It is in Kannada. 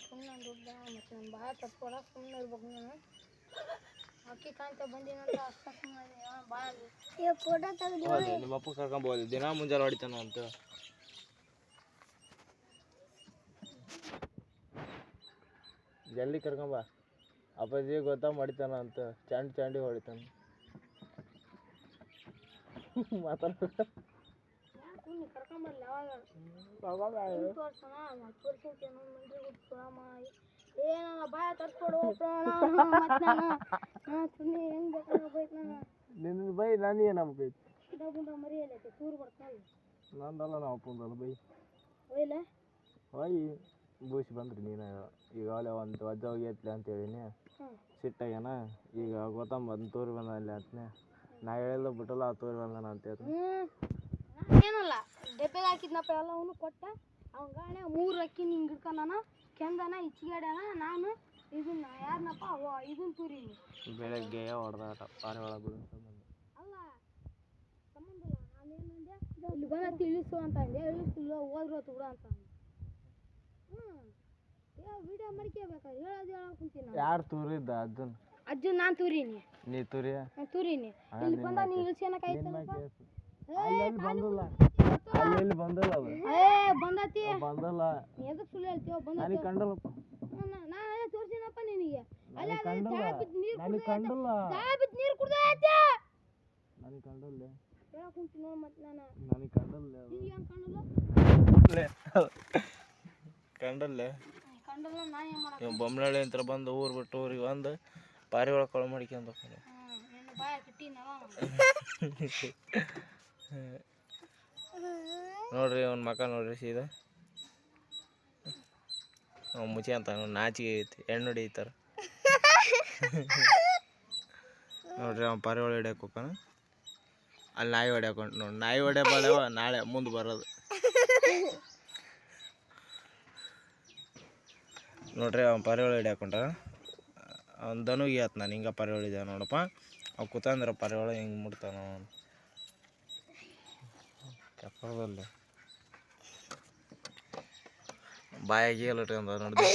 ಸುಮ್ಮನೆ ದುಡ್ಡ ಮತ್ತು ನಮ್ಮ ಭಾಳ ತಪ್ಕೊಳಕ್ಕೆ ಸುಮ್ಮನೆ ಇರ್ಬೇಕು ನಾನು ಅಕ್ಕಿ ಕಾಂತ ಬಂದಿನಂತ ಅಷ್ಟ ಸುಮ್ಮನೆ ಭಾಳ ಫೋಟೋ ತೆಗೆದು ನಿಮ್ಮ ಅಪ್ಪ ಕರ್ಕೊಂಬೋದು ದಿನ ಮುಂಜಾನೆ ಹೊಡಿತಾನ ಅಂತ ಜಲ್ದಿ ಕರ್ಕೊಂಬ ಅಪ್ಪಾಜಿ ಗೊತ್ತಾ ಮಾಡಿತಾನ ಅಂತ ಚಾಂಡಿ ಹೊಡಿತಾನ ಮಾತಾಡ್ಬೇಕು ಕರ್ಕೊಂಬರ್ಲಿ ಏನ ಬಾಯ ತರ್ಸ್ಕೊಡು ಹೆಂಗ್ ಬೇಕಾಗ ನಿನ್ನ ಬೈ ನಾನು ಏನು ನಂಬಕೈತಿ ಗುಂಡ ಮರಿಯಲ್ಲ ಟೂರ್ ಬರ್ತಾನೆ ನಂದಲ್ಲ ನಾವು ಅಪ್ಪಂದಲ್ಲ ಬೈ ಒಯ್ಲ ಹೋಯ್ ಬೂಸಿ ಬಂದ್ರಿ ನೀನು ಈಗಾಗಲೇ ಒಂದು ವಜ್ಜ ಹೋಗಿತ್ಲೆ ಅಂತ ಹೇಳಿನಿ ಸಿಟ್ಟಾಗ್ಯಾನ ಈಗ ಗೊತ್ತಂಬ ಅದನ್ನ ತೋರಿ ಬಂದ ಅಲ್ಲಿ ಅಂತನೇ ನಾ ಹೇಳಿಲ್ಲ ಬಿಟ್ಟಲ್ಲ ಆ ತೋರಿ ಬಂದಾನ ಅಂತ ಹೇಳ್ತೀನಿ ಏನಲ್ಲ ಡಬ್ಬೆಗೆ ಹಾಕಿದ್ನಪ್ಪ ಎಲ್ಲ ಅವನು ಕೊಟ್ಟ ಅವ್ನ ಗಾಣೆ 3 ಅಕ್ಕಿ ಹಿಂಗೆ ಹಿಡ್ಕೊಂಡಾನ ಕೆಂದನ ಇಚ್ಚಿಗಾಡ್ಯಾನ ನಾನು ಇದನ್ನ ಯಾರನಪ್ಪ ಇದನ್ನ ತೂರೀನಿ ಬೆಳಗ್ಗೆ ಹೊಡೆದಾಟ ಪಾರೆ ಒಳಗೆ ಅಲ್ಲ ಸಂಬಂಧ ಇಲ್ಲ ನಾನೇನಂದೆ ಇಲ್ಲಿ ಬಂದ ತಿಳಿಸು ಅಂತ ಅಂದೆ ಇಳಿಸಿಲ್ಲ ಹೋದ್ರು ಹೊತ್ತು ಬಿಡ ಅಂತ ವಿಡಿಯೋ ಮಾಡ್ಕೋಬೇಕಾದ್ರೆ ಹೇಳೋದು ಕುಂತೀನಿ ಯಾರು ತೂರಿದ್ದ ಅಜ್ಜನ್ ನಾನು ತೂರೀನಿ ನೀ ತೂರಿಯ ತೂರೀನಿ ಇಲ್ಲಿ ಬಂದ ನೀ ಇಳಿಸ್ಕೊಳಕಾಯ್ತಲ್ಲಪ್ಪ ಅಲ್ಲಿ ಬಂದಲ್ಲ ಅದು ಬಂದತಿ ಬಂದಲ್ಲ ಎದಕ್ಕೆ ಸುಳ್ಳು ಹೇಳ್ತೀವ ಬಂದ ನನಗೆ ಕಂಡಲ್ಲಪ್ಪ ನಾನು ತೋರಿಸಿನಪ್ಪ ನಿನಗೆ ಅಲ್ಲಿ ನನಗೆ ಕಂಡಲ್ಲ ನೀರು ಕುಡ್ದೈತೆ ನನಗೆ ಕಂಡಲ್ಲ ಹೇಳಕ್ ಕುಂತೀನಿ ನೋಡಿ ಮತ್ತೆ ನಾನು ನನಗೆ ಕಂಡಲ್ಲ ನಿನಗೆ ಹೆಂಗೆ ಕಾಣಲ್ಲ ಕಂಡಲ್ಲ ಕಂಡಲ್ಲ ನಾ ಏನು ಮಾಡೋದು ಬೊಮ್ಮನಹಳ್ಳಿ ಅಂತ ಬಂದು ಊರು ಬಿಟ್ಟು ಊರಿಗೆ ಬಂದು ಪಾರಿವಾಳ ಕೊಳ ಮಾಡ್ಕೊಂಡು ನಿನ್ನ ಬಾಯ ಕಿಟ್ಟಿನವ ನೋಡ್ರಿ ಅವ್ನ ಮಕ್ಕ ನೋಡ್ರಿ ಸೀದಾ ಅವ್ನು ಮುಚ್ಚಿ ಅಂತ ನಾಚಿಗೆ ಐತಿ ಹೆಣ್ಣು ಹೊಡಿತಾರ ನೋಡ್ರಿ ಅವ್ನು ಪಾರಿವಾಳ ಹಿಡಿಯಕ್ಕೆ ಹೋಗ್ತಾನ ಅಲ್ಲಿ ನಾಯಿ ಹೊಡ್ಯಾಕೊಂಡು ನೋಡಿ ನಾಯಿ ಹೊಡ್ಯ ಬಾಳವ ನಾಳೆ ಮುಂದೆ ಬರೋದು ನೋಡ್ರಿ ಅವ್ನು ಪಾರಿವಾಳ ಹಿಡಿಯಾಕೊಂಡ ಅವ್ನು ದನುಗಿ ಆತ ನಾನು ಹಿಂಗೆ ಪಾರಿವಾಳ ಹಿಡಿದ ನೋಡಪ್ಪ ಅವು ಕೂತಂದ್ರೆ ಪಾರಿವಾಳ ಹಿಂಗೆ ಮುಡ್ತಾನ ಚಪ್ಪರದಲ್ಲಿ ಬಾಯಾಗಿ ಎಲ್ಲ ಇಟ್ಕೊಂಡ ನೋಡಿದ್ವಿ